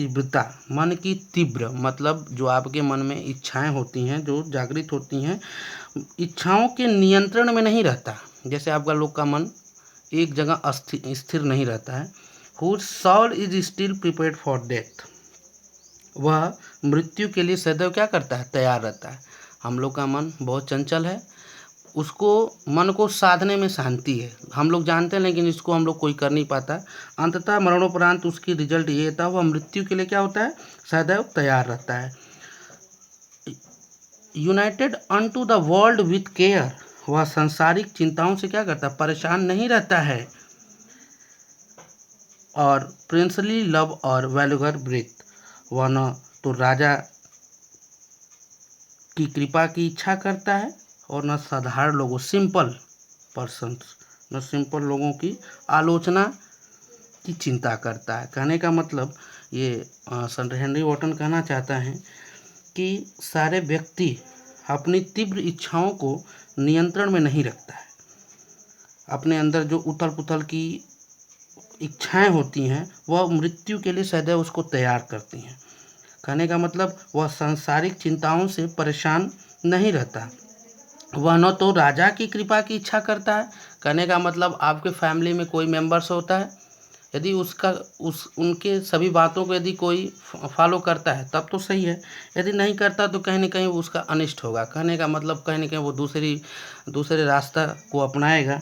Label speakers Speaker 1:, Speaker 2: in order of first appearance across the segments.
Speaker 1: तीव्रता, मन की तीव्र मतलब जो आपके मन में इच्छाएं होती हैं, जो जागृत होती हैं, इच्छाओं के नियंत्रण में नहीं रहता। जैसे आपका लोग का मन एक जगह स्थिर नहीं रहता है। Whose soul is still prepared for death, वह मृत्यु के लिए सदैव क्या करता है, तैयार रहता है। हम लोग का मन बहुत चंचल है, उसको मन को साधने में शांति है, हम लोग जानते हैं, लेकिन इसको हम लोग कोई कर नहीं पाता। अंततः मरणोपरांत उसकी रिजल्ट ये होता है, वह मृत्यु के लिए क्या होता है, सदैव तैयार रहता है। United unto the world with care, वह सांसारिक चिंताओं से क्या करता है, परेशान नहीं रहता है। और प्रिंसली लव और वैल्यूगर ब्रेथ, वह न तो राजा की कृपा की इच्छा करता है और न साधारण लोगों, सिंपल पर्सन्स, न सिंपल लोगों की आलोचना की चिंता करता है। कहने का मतलब ये सर हेनरी वॉटन कहना चाहता है कि सारे व्यक्ति अपनी तीव्र इच्छाओं को नियंत्रण में नहीं रखता है। अपने अंदर जो उथल पुथल की इच्छाएं होती हैं, वह मृत्यु के लिए सदैव उसको तैयार करती हैं। कहने का मतलब वह सांसारिक चिंताओं से परेशान नहीं रहता। वह न तो राजा की कृपा की इच्छा करता है। कहने का मतलब आपके फैमिली में कोई मेंबर्स होता है, यदि उनके सभी बातों को यदि कोई फॉलो करता है तब तो सही है, यदि नहीं करता तो कहीं ना कहीं उसका अनिष्ट होगा। कहने का मतलब कहीं ना कहीं वो दूसरे रास्ता को अपनाएगा।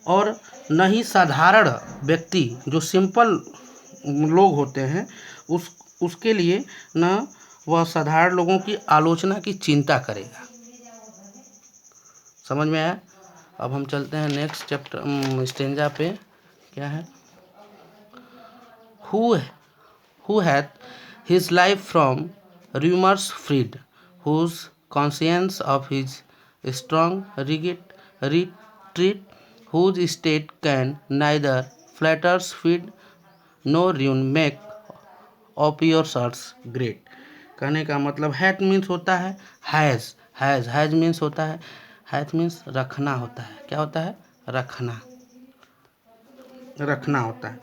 Speaker 1: और न ही साधारण व्यक्ति, जो सिंपल लोग होते हैं, उसके लिए न वह साधारण लोगों की आलोचना की चिंता करेगा। समझ में आया? अब हम चलते हैं नेक्स्ट चैप्टर स्टेंजा पे। क्या है? Who hath his life from rumors freed, whose conscience of his strong retreat, whose state can neither flatters feed nor ruin make of your search great। कहने का मतलब हैथ मीन्स होता है has means होता है, हैथ मीन्स रखना होता है। क्या होता है? रखना होता है।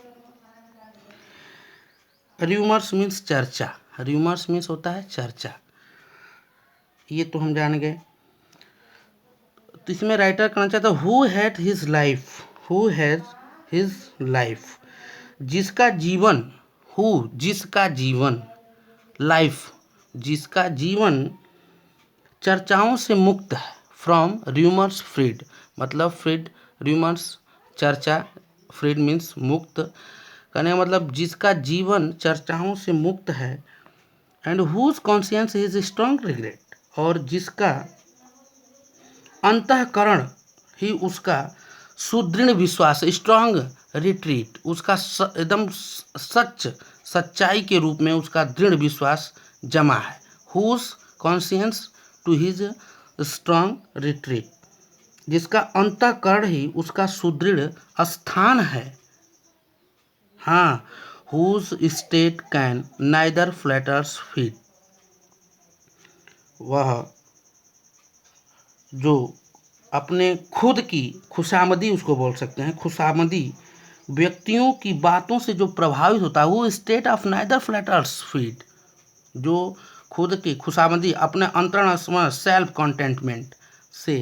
Speaker 1: र्यूमर्स मीन्स चर्चा, र्यूमर्स मीन्स होता है चर्चा, ये तो हम जान गए। तो इसमें राइटर कहना चाहता है who had has his life, जिसका जीवन, जिसका जीवन, लाइफ, जिसका जीवन चर्चाओं से मुक्त है। फ्रॉम र्यूमर्स फ्रीड, मतलब फ्रीड, र्यूमर्स चर्चा, फ्रीड मीन्स मुक्त। कहने का मतलब जिसका जीवन चर्चाओं से मुक्त है। And whose conscience is strong regret, और जिसका अंतःकरण ही उसका सुदृढ़ विश्वास, स्ट्रॉन्ग रिट्रीट, उसका एकदम सच्चाई के रूप में उसका दृढ़ विश्वास जमा है। Whose conscience to his strong retreat, जिसका अंतःकरण ही उसका सुदृढ़ स्थान है। हाँ, whose state can neither flatterers feet, वह जो अपने खुद की खुशामदी, उसको बोल सकते हैं खुशामदी, व्यक्तियों की बातों से जो प्रभावित होता है, वो state of neither flatterers feet, जो खुद की खुशामदी, अपने अंतरण सेल्फ कंटेंटमेंट से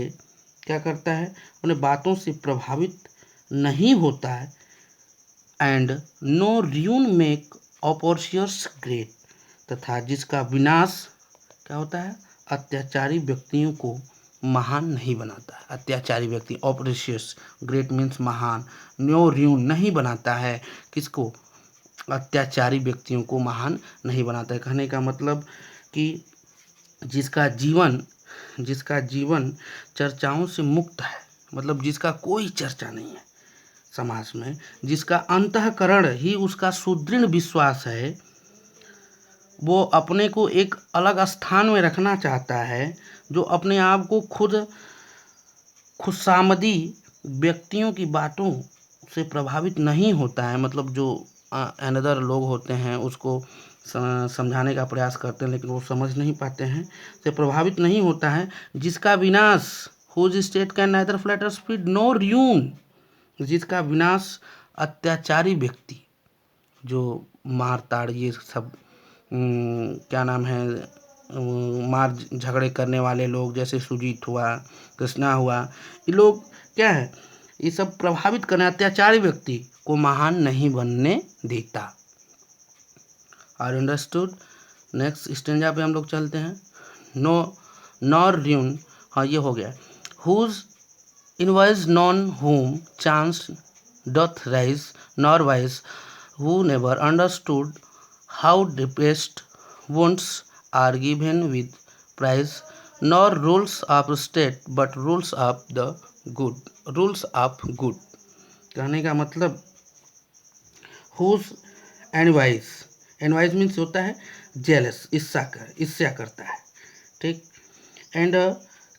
Speaker 1: क्या करता है, उन्हें बातों से प्रभावित नहीं होता है। And nor ruin make oppressors great, तथा जिसका विनाश क्या होता है, अत्याचारी व्यक्तियों को महान नहीं बनाता है। अत्याचारी व्यक्ति, ऑपरेशियस, ग्रेट मीन्स महान, नो र्यून नहीं बनाता है, किसको, अत्याचारी व्यक्तियों को महान नहीं बनाता है। कहने का मतलब कि जिसका जीवन चर्चाओं से मुक्त है, मतलब जिसका कोई चर्चा नहीं है समाज में, जिसका अंतःकरण ही उसका सुदृढ़ विश्वास है, वो अपने को एक अलग स्थान में रखना चाहता है, जो अपने आप को खुशामदी व्यक्तियों की बातों से प्रभावित नहीं होता है। मतलब जो अनदर लोग होते हैं उसको समझाने का प्रयास करते हैं, लेकिन वो समझ नहीं पाते हैं, से प्रभावित नहीं होता है। जिसका विनाश, whose state can neither flatterers feed nor ruin, जिसका विनाश अत्याचारी व्यक्ति, जो मार ताड़ ये सब क्या नाम है, मार झगड़े करने वाले लोग जैसे सुजीत हुआ, कृष्णा हुआ, ये लोग क्या है, ये सब प्रभावित करने, अत्याचारी व्यक्ति को महान नहीं बनने देता। Are understood. नेक्स्ट स्टेंजा पे हम लोग चलते हैं। नो नॉर र्यून, हाँ ये हो गया। Whose envies none whom chance doth rise, nor wise who never understood how deepest wounds are given with price, nor rules of state but rules of the good, rules of good। कहने का मतलब whose एनवाइज, एनवाइज means होता है jealous, ईर्ष्या करता है, ठीक। And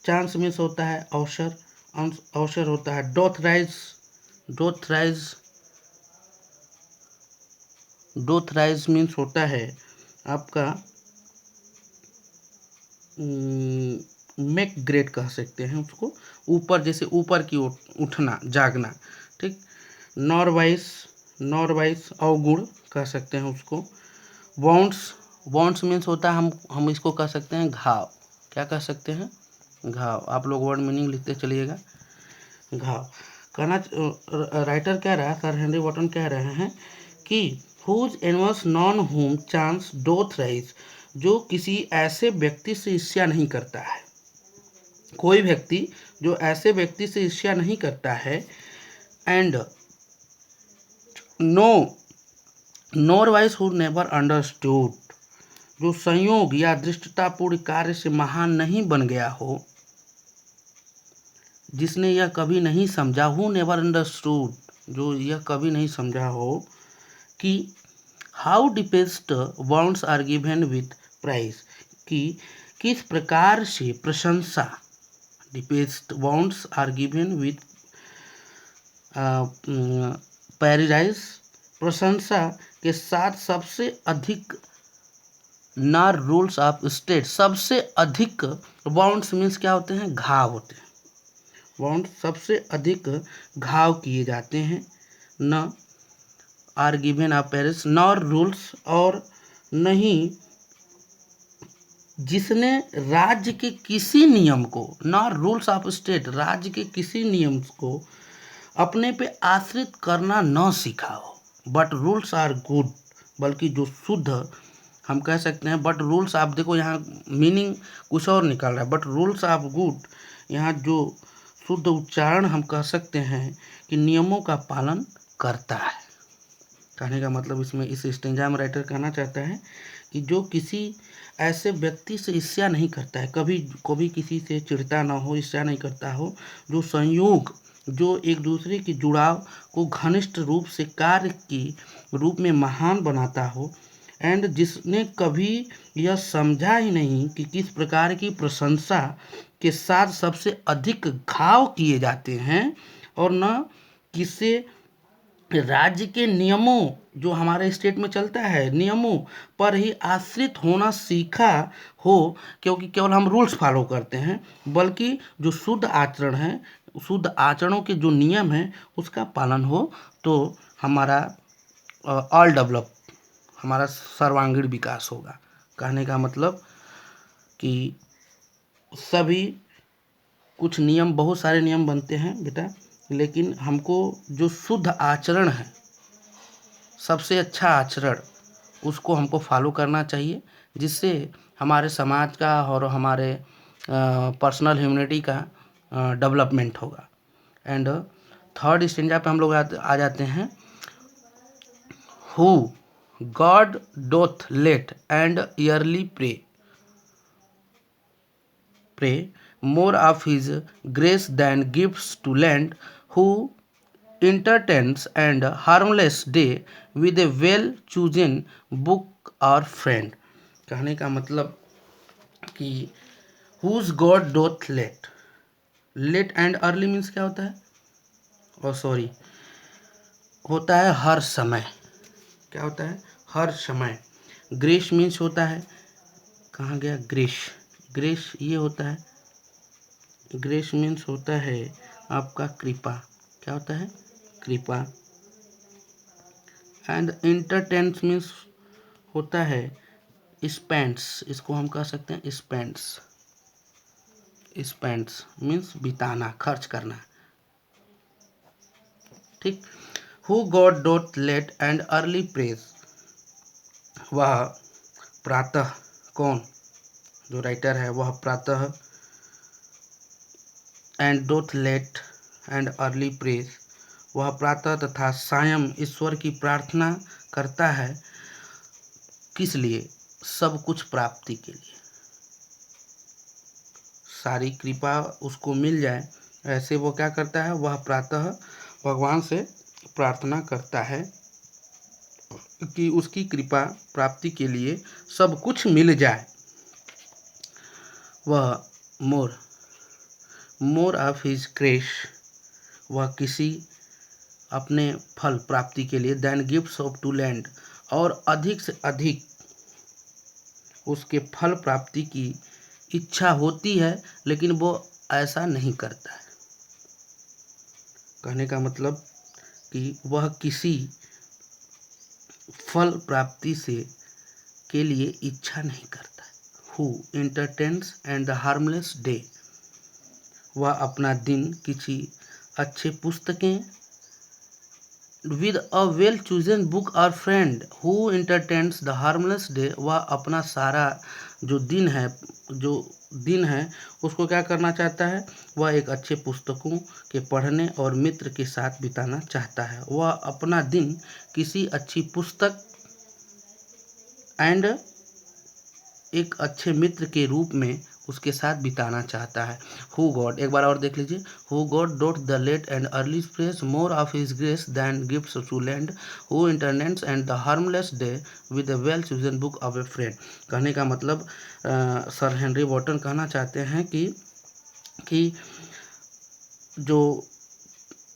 Speaker 1: chance means होता है अवसर, अवसर होता है डोथ राइज मीन्स होता है आपका मेक ग्रेट कह सकते हैं उसको, ऊपर, जैसे ऊपर की ओर उठना, जागना, ठीक। नॉरवाइस अवगुण कह सकते हैं उसको। वॉन्ट्स मीन्स होता है हम इसको कह सकते हैं घाव, क्या कह सकते हैं, घाव। आप लोग वर्ड मीनिंग लिखते चलिएगा। घाव कहना, राइटर कह रहा है, सर हेनरी वॉटन कह रहे हैं कि whose envies none whom chance doth raise, जो किसी ऐसे व्यक्ति से ईर्ष्या नहीं करता है, कोई व्यक्ति जो ऐसे व्यक्ति से ईर्ष्या नहीं करता है। And NOR wise who never understood, जो संयोग या दृष्टतापूर्ण कार्य से महान नहीं बन गया हो, जिसने यह कभी नहीं समझा, हु नेवर अंडरस्टूड, जो यह कभी नहीं समझा हो कि how deepest wounds are given with praise, कि किस प्रकार से प्रशंसा, deepest wounds are given with paradise, प्रशंसा के साथ सबसे अधिक, नार रूल्स ऑफ स्टेट, सबसे अधिक, वाउंड्स मीन्स क्या होते हैं, घाव होते हैं, वाउंड सबसे अधिक घाव किए जाते हैं। न are given of Paris nor rules, और नहीं जिसने राज्य के किसी नियम को, नॉर रूल्स ऑफ स्टेट, राज्य के किसी नियम को अपने पे आश्रित करना न सीखा हो, बट रूल्स आर गुड, बल्कि जो शुद्ध, हम कह सकते हैं बट रूल्स, आप देखो यहाँ मीनिंग कुछ और निकल रहा है, बट रूल्स ऑफ गुड, यहाँ जो शुद्ध उच्चारण हम कह सकते हैं कि नियमों का पालन करता है। कहने का मतलब इसमें, इस स्टेंजा में राइटर कहना चाहता है कि जो किसी ऐसे व्यक्ति से ईर्ष्या नहीं करता है, कभी किसी से चिढ़ता ना हो, ईर्ष्या नहीं करता हो, जो संयोग, जो एक दूसरे के जुड़ाव को घनिष्ठ रूप से कार्य के रूप में महान बनाता हो, एंड जिसने कभी यह समझा ही नहीं कि किस प्रकार की प्रशंसा के साथ सबसे अधिक घाव किए जाते हैं, और न किसे राज्य के नियमों, जो हमारे स्टेट में चलता है, नियमों पर ही आश्रित होना सीखा हो, क्योंकि केवल हम रूल्स फॉलो करते हैं, बल्कि जो शुद्ध आचरण है, शुद्ध आचरणों के जो नियम हैं उसका पालन हो, तो हमारा ऑल डेवलप, हमारा सर्वांगीण विकास होगा। कहने का मतलब कि सभी कुछ नियम, बहुत सारे नियम बनते हैं बेटा, लेकिन हमको जो शुद्ध आचरण है, सबसे अच्छा आचरण, उसको हमको फॉलो करना चाहिए, जिससे हमारे समाज का और हमारे पर्सनल ह्यूमैनिटी का डेवलपमेंट होगा। एंड थर्ड स्टेंजा पे हम लोग आ जाते हैं। Who God doth late and early pray more of his grace than gifts to lend, who entertains and harmless day with a well chosen book or friend। कहने का मतलब कि whose God doth let and early means क्या होता है, sorry, होता है हर समय, क्या होता है, हर समय। ग्रेस मीन्स होता है, कहाँ गया ग्रेस ये होता है, ग्रेस मीन्स होता है आपका कृपा, क्या होता है, कृपा। एंड इंटरटेन्स मीन्स होता है स्पेंड्स, इसको हम कह सकते हैं स्पेंड्स। स्पेंड्स मीन्स बिताना, खर्च करना, ठीक। Who god doth late and early praise, वह प्रातः, कौन, जो राइटर है वह प्रातः, and doth late and early praise, वह प्रातः तथा सायं ईश्वर की प्रार्थना करता है, किस लिए, सब कुछ प्राप्ति के लिए, सारी कृपा उसको मिल जाए, ऐसे वो क्या करता है, वह प्रातः भगवान से प्रार्थना करता है कि उसकी कृपा प्राप्ति के लिए सब कुछ मिल जाए। वह मोर ऑफ हिज ग्रेस, वह किसी अपने फल प्राप्ति के लिए, than gifts of to land, और अधिक से अधिक उसके फल प्राप्ति की इच्छा होती है, लेकिन वो ऐसा नहीं करता है। कहने का मतलब कि वह किसी फल प्राप्ति से के लिए इच्छा नहीं करता है। Who entertains and the harmless day, वह अपना दिन किसी अच्छे पुस्तकें, with a well chosen book और friend, who entertains the harmless day, वह अपना सारा जो दिन है उसको क्या करना चाहता है, वह एक अच्छे पुस्तकों के पढ़ने और मित्र के साथ बिताना चाहता है। वह अपना दिन किसी अच्छी पुस्तक एंड एक अच्छे मित्र के रूप में उसके साथ बिताना चाहता है। हु गॉड, एक बार और देख लीजिए, who god doth the late and early praise, more of his grace than gifts to land, who entertains and the harmless day with a well chosen book of a friend. कहने का मतलब sir Henry Wharton कहना चाहते हैं कि जो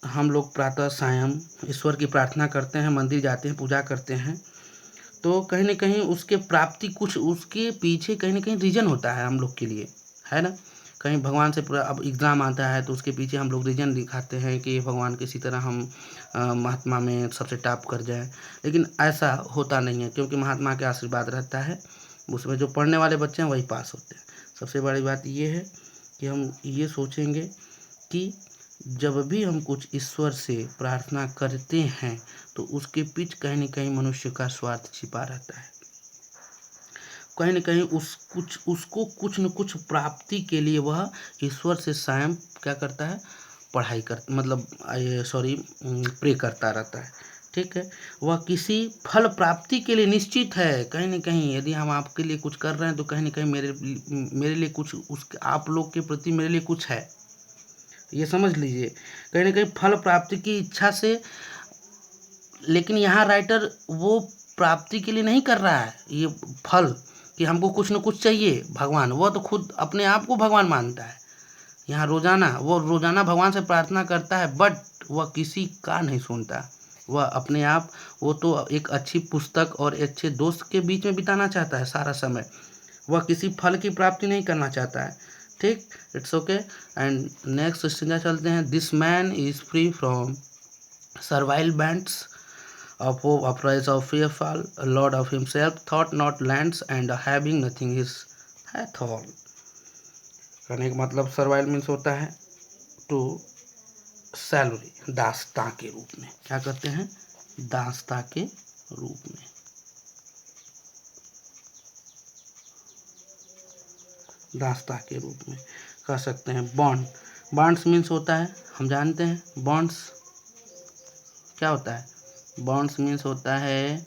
Speaker 1: हम लोग प्रातः सायं ईश्वर की प्रार्थना करते हैं, मंदिर जाते हैं, पूजा करते हैं, तो कहीं ना कहीं उसके प्राप्ति, कुछ उसके पीछे कहीं ना कहीं रीजन होता है हम लोग के लिए, है ना। कहीं भगवान से पूरा, अब एग्ज़ाम आता है तो उसके पीछे हम लोग रीजन दिखाते हैं कि भगवान किसी तरह हम महात्मा में सबसे टॉप कर जाए, लेकिन ऐसा होता नहीं है, क्योंकि महात्मा के आशीर्वाद रहता है, उसमें जो पढ़ने वाले बच्चे हैं वही पास होते हैं। सबसे बड़ी बात ये है कि हम ये सोचेंगे कि जब भी हम कुछ ईश्वर से प्रार्थना करते हैं तो उसके पीछे कहीं न कहीं मनुष्य का स्वार्थ छिपा रहता है। कहीं न कहीं उसको कुछ न कुछ प्राप्ति के लिए वह ईश्वर से स्वयं क्या करता है, प्रे करता रहता है, ठीक है। वह किसी फल प्राप्ति के लिए निश्चित है, कहीं न कहीं यदि हम आपके लिए कुछ कर रहे हैं तो कहीं न कहीं मेरे लिए कुछ, आप लोग के प्रति मेरे लिए कुछ है, ये समझ लीजिए, कहीं ना कहीं फल प्राप्ति की इच्छा से। लेकिन यहाँ राइटर वो प्राप्ति के लिए नहीं कर रहा है ये फल, कि हमको कुछ न कुछ चाहिए, भगवान वो तो खुद अपने आप को भगवान मानता है। यहाँ रोजाना भगवान से प्रार्थना करता है, बट वह किसी का नहीं सुनता, वह अपने आप, वो तो एक अच्छी पुस्तक और अच्छे दोस्त के बीच में बिताना चाहता है सारा समय, वह किसी फल की प्राप्ति नहीं करना चाहता है, ठीक। It's okay. And next question चलते हैं। This man is free from servile bands of hope, upraise of fearful, lord of himself, thought not lands, and having nothing is hath all। कहने का मतलब सर्वाइल मीन्स होता है to salary, दासता के रूप में, क्या करते हैं, दासता के रूप में, दासता के रूप में कह सकते हैं। बॉन्ड्स मीन्स होता है, हम जानते हैं बॉन्ड्स क्या होता है, बॉन्ड्स मीन्स होता है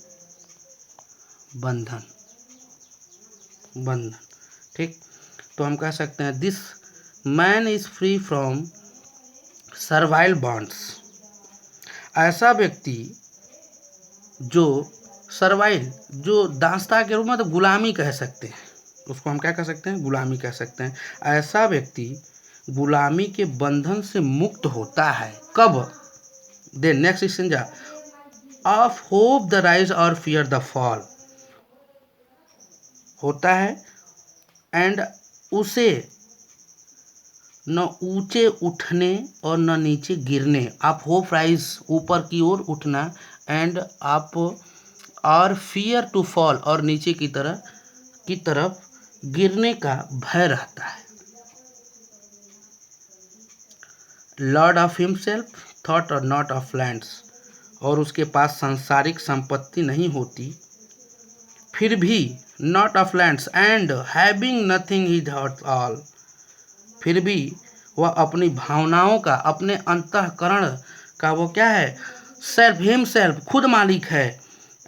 Speaker 1: बंधन, ठीक। तो हम कह सकते हैं this man is free from servile bonds, ऐसा व्यक्ति जो सर्वाइल, जो दासता के रूप में, तो गुलामी कह सकते हैं उसको, हम क्या कह सकते हैं, गुलामी कह सकते हैं। ऐसा व्यक्ति गुलामी के बंधन से मुक्त होता है, कब, then next stanza of hope the rise और फियर द फॉल, होता है, एंड उसे न ऊंचे उठने और न नीचे गिरने, आप होप राइज, ऊपर की ओर उठना, एंड आप आर फियर टू फॉल, और नीचे की तरफ गिरने का भय रहता है। लॉर्ड ऑफ हिमसेल्फ थॉट और नॉट ऑफ लैंड्स, और उसके पास सांसारिक संपत्ति नहीं होती, फिर भी not of lands and having nothing he thought all, फिर भी वह अपनी भावनाओं का, अपने अंतःकरण का वो क्या है, सेल्फ हिमसेल्फ खुद मालिक है,